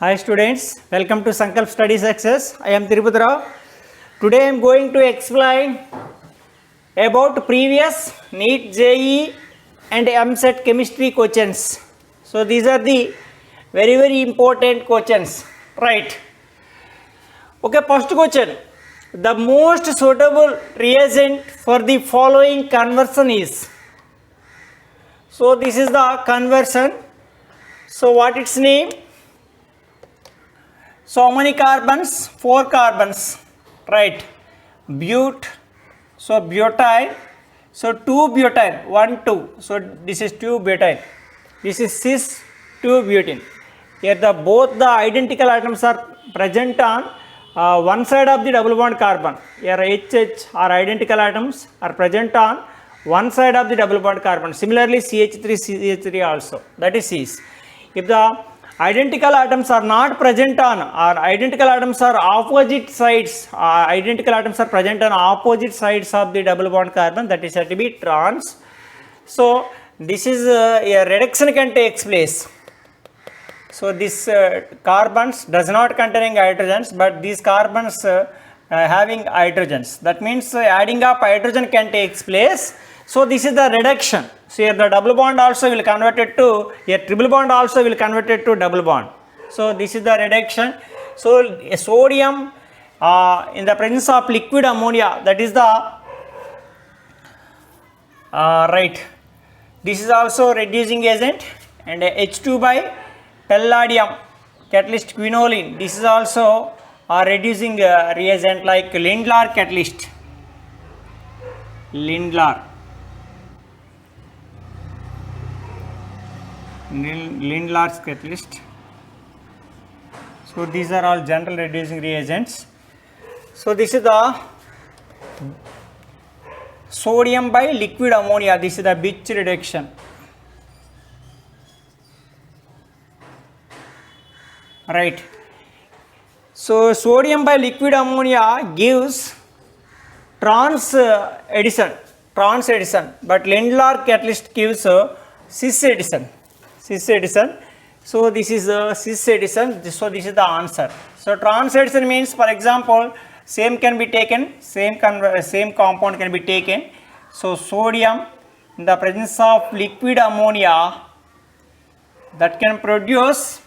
Hi students, welcome to Sankalp Study Success. I am Tirupati Rao. Today I am going to explain about previous NEET, JEE and EAMCET chemistry questions. So these are the very important questions, right? Okay, first question. The most suitable reagent for the following conversion is. So this is the conversion. So what its name? So how many carbons? 4 carbons, right? But, so butyl, so 2 butyl, 1, 2. So this is 2 butyl. This is cis 2 butene. Here both the identical atoms are present on one side of the double bond carbon. Here HH are identical atoms are present on one side of the double bond carbon. Similarly CH3, CH3 also, that is cis. If the identical atoms are not present on, or identical atoms are opposite sides, identical atoms are present on opposite sides of the double bond carbon, that is said to be trans. So this is a reduction can take place. So this carbons does not containing hydrogens, but these carbons having hydrogens. That means adding up hydrogen can take place. So this is the reduction. So here the double bond also will convert it to, here triple bond also will convert it to double bond. So this is the reduction. So sodium in the presence of liquid ammonia, that is the right. This is also reducing agent, and H2 by palladium catalyst quinoline. This is also a reducing reagent like Lindlar catalyst. Lindlar's catalyst. So these are all general reducing reagents. So this is the sodium by liquid ammonia. This is the Bitch reduction. Right. So sodium by liquid ammonia gives trans addition, but Lindlar catalyst gives cis addition. So this is cis addition. So this is the answer. So trans addition means, for example, same can be taken, same compound can be taken. So sodium in the presence of liquid ammonia, that can produce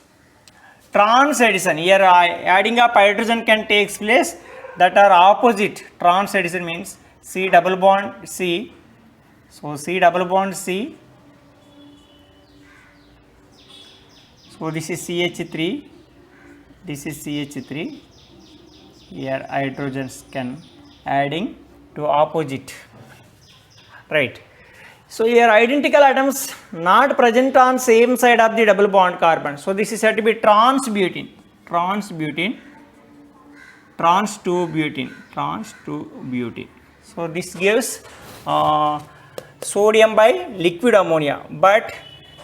trans addition. Here adding up hydrogen can take place, that are opposite. Trans addition means C double bond C. So C double bond C. So this is CH3. This is CH3. Here hydrogens can adding to opposite. Right. So here identical atoms not present on same side of the double bond carbon. So this is said to be trans butene. Trans 2 butene. So this gives sodium by liquid ammonia, but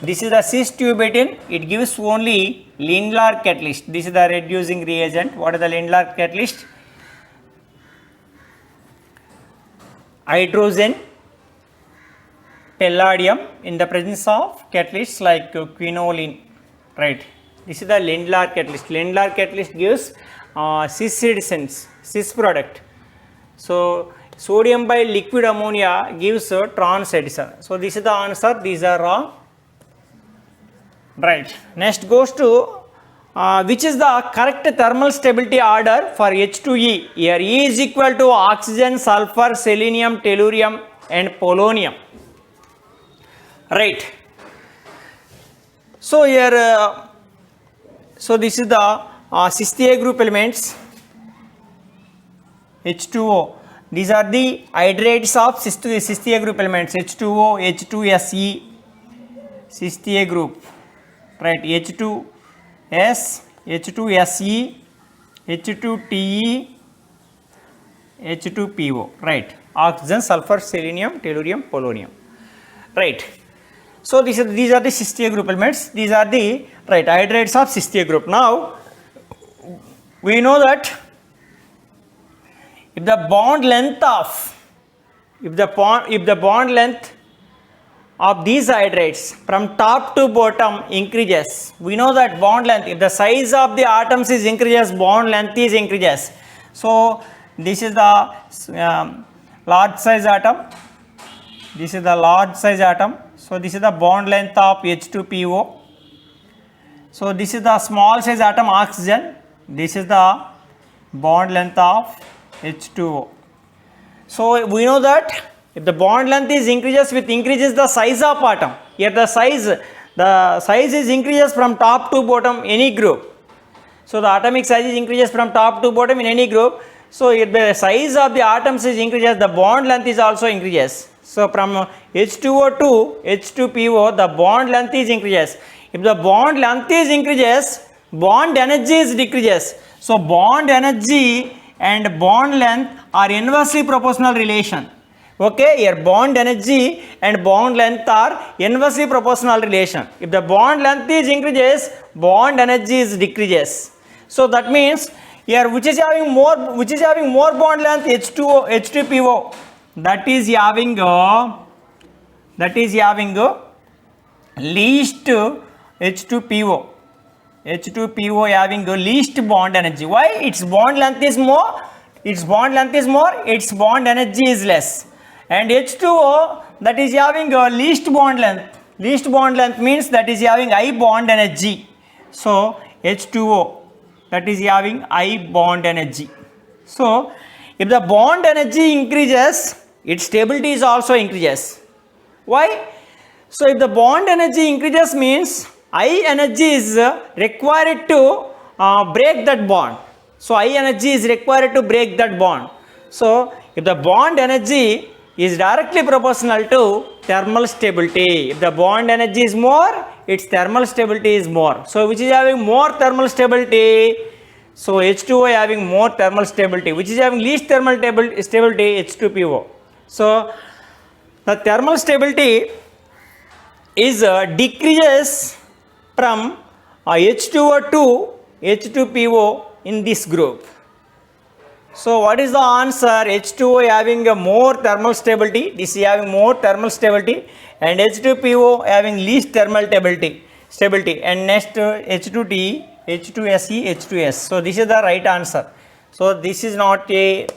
this is the cis 2 butene. It gives only Lindlar catalyst. This is the reducing reagent. What is the Lindlar catalyst? Hydrogen, palladium in the presence of catalysts like quinoline, right? This is the Lindlar catalyst. Lindlar catalyst gives cis additions, cis product. So sodium by liquid ammonia gives trans addition. So this is the answer. These are wrong. Right. Next goes to which is the correct thermal stability order for H2E? Here E is equal to oxygen, sulfur, selenium, tellurium and polonium. Right. So here, so this is the cis A group elements, H2O. These are the hydrates of cis A group elements, H2O, H2SE, cis A group. Right, H2S, H2SE, H2TE, H2PO. Right, oxygen, sulfur, selenium, tellurium, polonium. Right. So these are the cis A group elements. These are the right hydrates of cis A group. Now we know that if the bond length of these hydrates from top to bottom increases. We know that bond length, if the size of the atoms is increases, bond length is increases. So this is the large size atom. This is the large size atom. So this is the bond length of H2PO. So this is the small size atom oxygen. This is the bond length of H2O. So we know that if the bond length is increases with increases the size of atom. Here the size is increases from top to bottom any group. So the atomic size is increases from top to bottom in any group. So if the size of the atoms is increases, the bond length is also increases. So from H2O to H2PO, the bond length is increases. If the bond length is increases, bond energy is decreases. So bond energy and bond length are inversely proportional relation. Okay, here bond energy and bond length are inversely proportional relation. If the bond length is increases, bond energy is decreases. So that means here which is having more bond length, H2O, H2PO, that is having least H2PO. H2PO having least bond energy. Why? Its bond length is more, its bond energy is less. And H2O, that is having least bond length. Least bond length means that is having high bond energy. So H2O, that is having high bond energy. So if the bond energy increases, its stability is also increases. Why? So if the bond energy increases means high energy is required to break that bond. So high energy is required to break that bond. So if the bond energy is directly proportional to thermal stability. If the bond energy is more, its thermal stability is more. So which is having more thermal stability? So H2O having more thermal stability. Which is having least thermal stability? H2PO. So the thermal stability is decreases from H2O to H2PO in this group. So what is the answer? H2O having a more thermal stability, this is having more thermal stability, and H2PO having least thermal stability. And next H2T, H2SE, H2S. So this is the right answer. So this is not a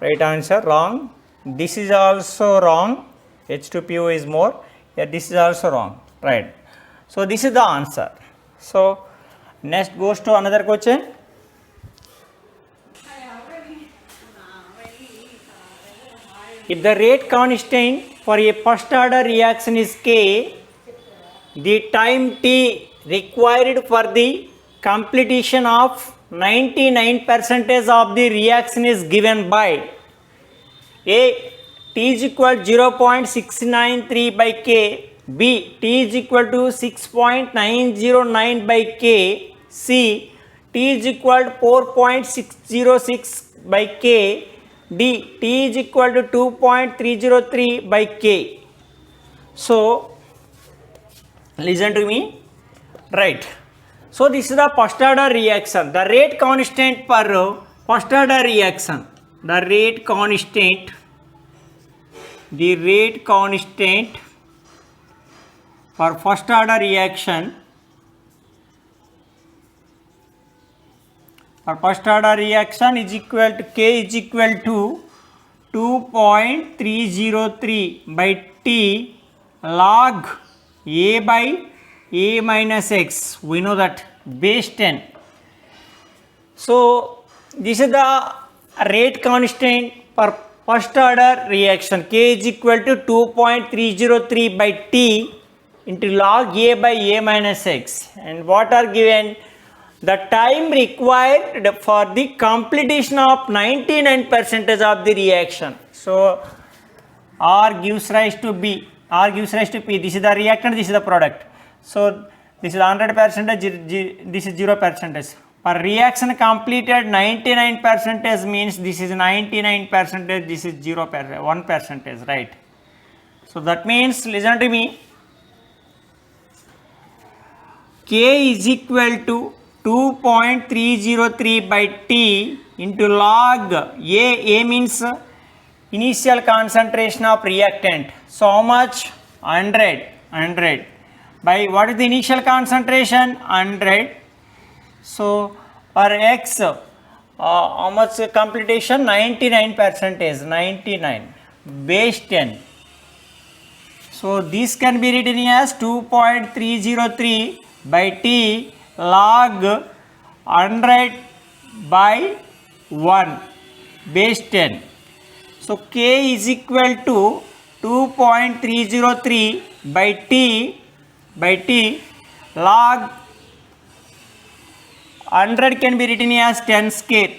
right answer, wrong. This is also wrong. H2PO is more. Yeah, this is also wrong. Right. So this is the answer. So next goes to another question. If the rate constant for a first order reaction is K, the time T required for the completion of 99% of the reaction is given by A. T is equal to 0.693 by K, B. T is equal to 6.909 by K, C. T is equal to 4.606 by K, D. T is equal to 2.303 by K. So listen to me. Right. So this is the first order reaction. The rate constant for first order reaction. The rate constant for first order reaction. For first order reaction is equal to K is equal to 2.303 by T log A by A minus X. We know that base 10. So this is the rate constant for first order reaction. K is equal to 2.303 by T into log A by A minus X. And what are given? The time required for the completion of 99% of the reaction. So R gives rise to B, R gives rise to P. This is the reactant, this is the product. So this is 100%, this is 0%. For reaction completed 99% means this is 99%, this is 0%, 1%, right? So that means, listen to me, K is equal to 2.303 by T into log A. A means initial concentration of reactant. So how much? 100. By what is the initial concentration? 100. So for X, how much completion? 99%, 99. Base 10. So this can be written as 2.303 by T log 100 by 1 base 10. So K is equal to 2.303 by T log 100 can be written as 10 square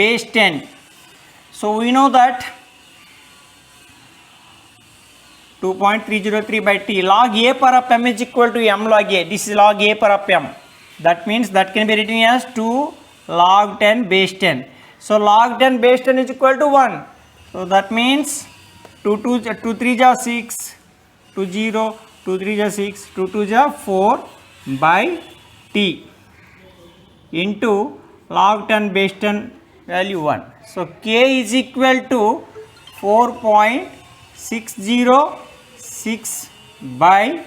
base 10. So we know that 2.303 by T log A power of M is equal to M log A. This is log A power of M. That means that can be written as 2 log 10 base 10. So log 10 base 10 is equal to 1. So that means 2 3 ja 6, 2 0, 2 3 ja 6, 2 2 ja 4 by T into log 10 base 10 value 1. So K is equal to 4.606 by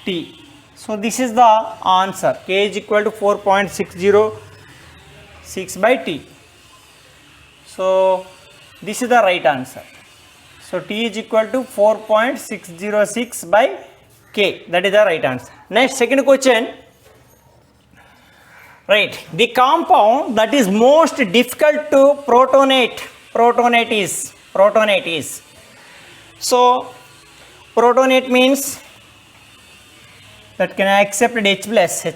T. So this is the answer. K is equal to 4.606 by T. So this is the right answer. So T is equal to 4.606 by K. That is the right answer. Next, second question. Right. The compound that is most difficult to protonate is. So protonate means that can accept H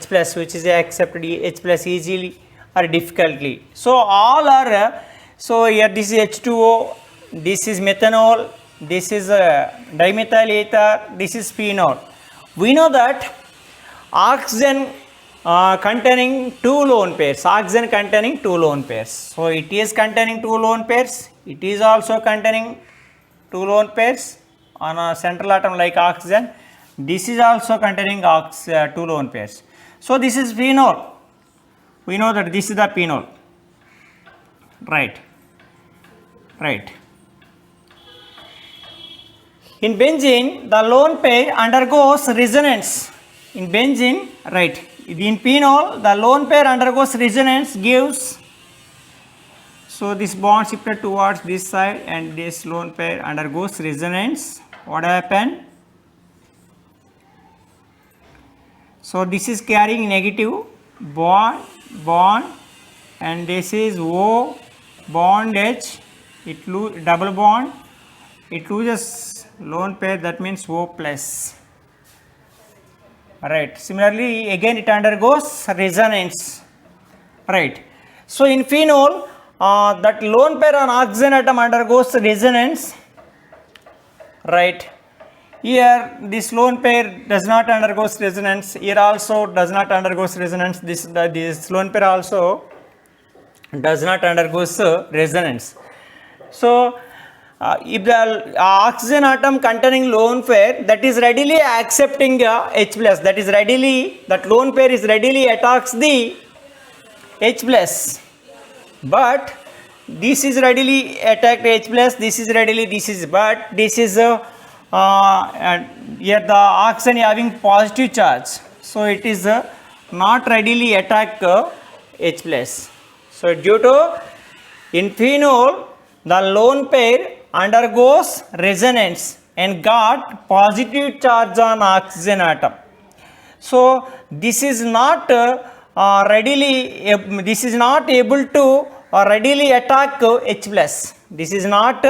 plus which is accepted H plus easily or difficultly. So all are, so here this is H2O, this is methanol, this is dimethyl ether, this is phenol. We know that oxygen containing two lone pairs, So it is containing two lone pairs, it is also containing two lone pairs on a central atom like oxygen. This is also containing two lone pairs. So this is phenol. We know that this is the phenol. Right. In benzene, the lone pair undergoes resonance. In benzene, right. In phenol, the lone pair undergoes resonance, gives. So this bond shifted towards this side and this lone pair undergoes resonance. What happened? So this is carrying negative bond and this is O bond H, it lose double bond, it loses lone pair, that means O plus. Right. Similarly, again it undergoes resonance. Right. So in phenol, that lone pair on oxygen atom undergoes resonance. Right. Here this lone pair does not undergo resonance. Here also does not undergo resonance. This lone pair also does not undergo resonance. So if the oxygen atom containing lone pair that is readily accepting H plus, that lone pair is readily attacks the H plus, but this is readily attacked H plus, but this is here the oxygen having positive charge, so it is not readily attack H plus. So due to in phenol the lone pair undergoes resonance and got positive charge on oxygen atom. So this is not able to readily attack H plus. This is not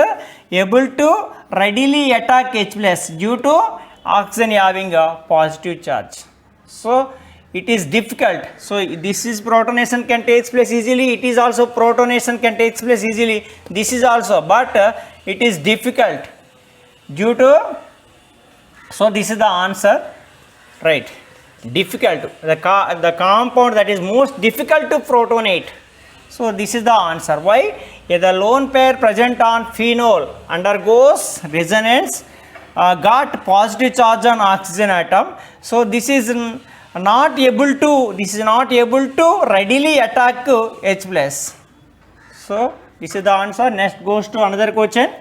able to readily attack H plus due to oxygen having a positive charge. So it is difficult. So this is protonation can take place easily. It is also protonation can take place easily. This is also, but it is difficult due to. So this is the answer, right? Difficult. The compound that is most difficult to protonate. So this is the answer. Why? If the lone pair present on phenol undergoes resonance, got positive charge on oxygen atom. So this is not able to readily attack H plus. So this is the answer. Next goes to another question.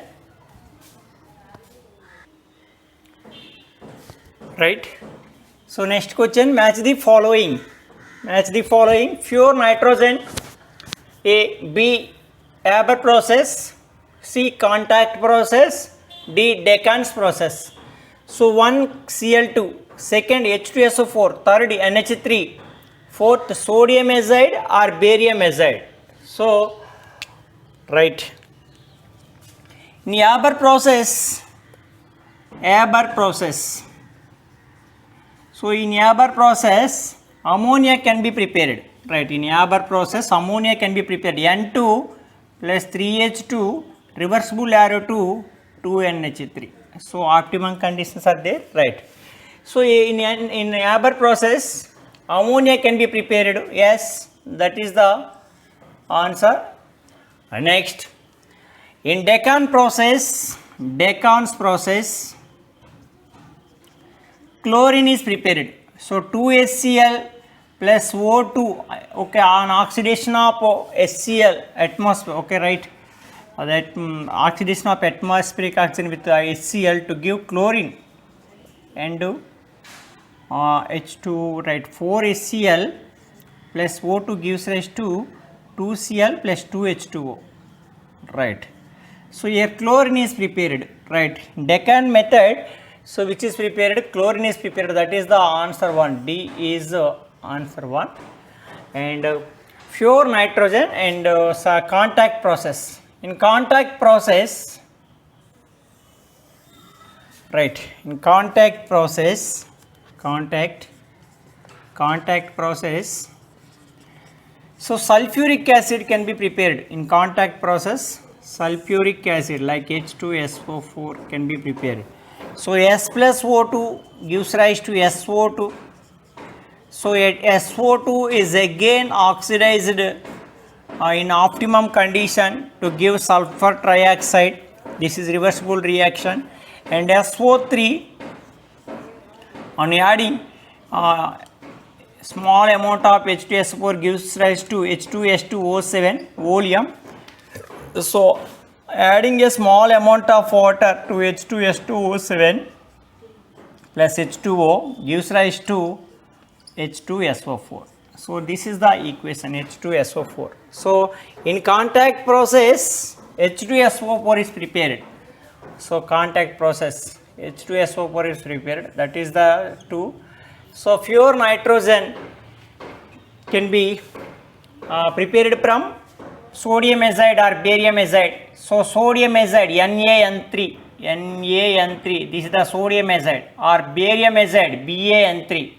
right? So next question, match the following. Match the following: pure nitrogen, A. B. Haber process, C. Contact process, D. Decans process. So 1 Cl2, second H2SO4, third NH3, fourth sodium azide or barium azide. So right. In Haber process, so in Haber process, ammonia can be prepared. Right, in Haber process, ammonia can be prepared. N2 plus 3H2, reversible arrow to 2NH3. So optimum conditions are there. Right. So in Haber process, ammonia can be prepared. Yes, that is the answer. Next, in Decans process, chlorine is prepared. So 2HCl plus O2, okay, on oxidation of HCl, atmosphere, okay, right, that oxidation of atmospheric oxygen with HCl to give chlorine, and H2, right, 4HCl plus O2 gives rise to 2Cl plus 2H2O, right. So here chlorine is prepared, right. Decans method, so which is prepared, chlorine is prepared, that is the answer 1. D is answer 1. And pure nitrogen and contact process. In contact process, right, in contact process, so sulfuric acid can be prepared in contact process. Sulfuric acid like H2SO4 can be prepared. So S plus O2 gives rise to SO2. So SO2 is again oxidized in optimum condition to give sulfur trioxide. This is reversible reaction. And SO3, on adding small amount of H2SO4 gives rise to H2S2O7 oleum. So adding a small amount of water to H2S2O7 plus H2O gives rise to H2SO4. So this is the equation, H2SO4. So in contact process, H2SO4 is prepared. So contact process, H2SO4 is prepared, that is the 2. So pure nitrogen can be prepared from sodium azide or barium azide. So sodium azide, NaN3, this is the sodium azide, or barium azide, BaN3.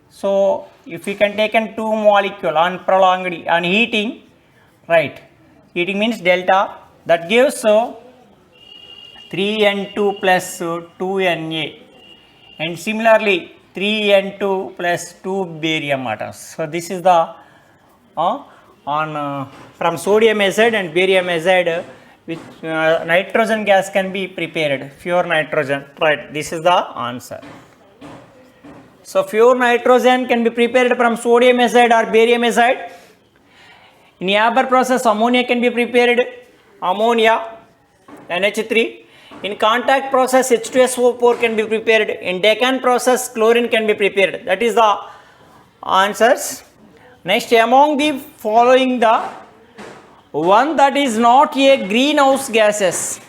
So if we can take in 2 molecule on prolonged, on heating, right, heating means delta, that gives 3N2 plus 2Na, and similarly 3N2 plus 2 barium atoms. So this is the from sodium azide and barium azide, which nitrogen gas can be prepared, pure nitrogen, right, this is the answer. So pure nitrogen can be prepared from sodium azide or barium azide. In Haber process, ammonia can be prepared, ammonia, NH3. In contact process, H2SO4 can be prepared. In Decans process, chlorine can be prepared. That is the answers. Next, among the following, the one that is not a greenhouse gases.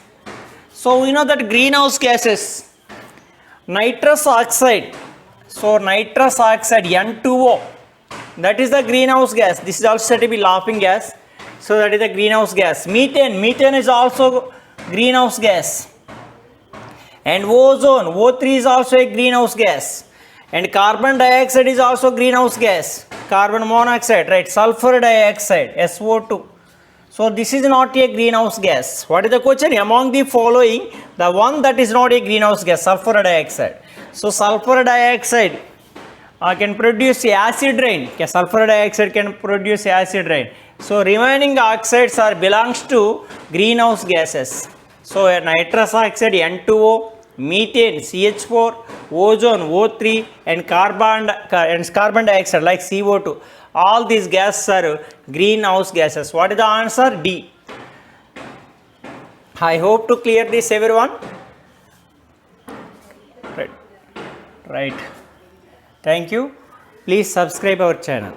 So we know that greenhouse gases, nitrous oxide. So nitrous oxide, N2O, that is the greenhouse gas. This is also said to be laughing gas. So that is the greenhouse gas. Methane is also greenhouse gas. And ozone, O3 is also a greenhouse gas. And carbon dioxide is also greenhouse gas. Carbon monoxide, right? Sulfur dioxide, SO2. So this is not a greenhouse gas. What is the question? Among the following, the one that is not a greenhouse gas, sulfur dioxide. So sulfur dioxide can produce acid rain. Okay, sulfur dioxide can produce acid rain. So remaining oxides are belongs to greenhouse gases. So nitrous oxide, N2O, methane, CH4, ozone, O3, and carbon dioxide like CO2. All these gases are greenhouse gases. What is the answer? D. I hope to clear this, everyone. Right. Thank you. Please subscribe our channel.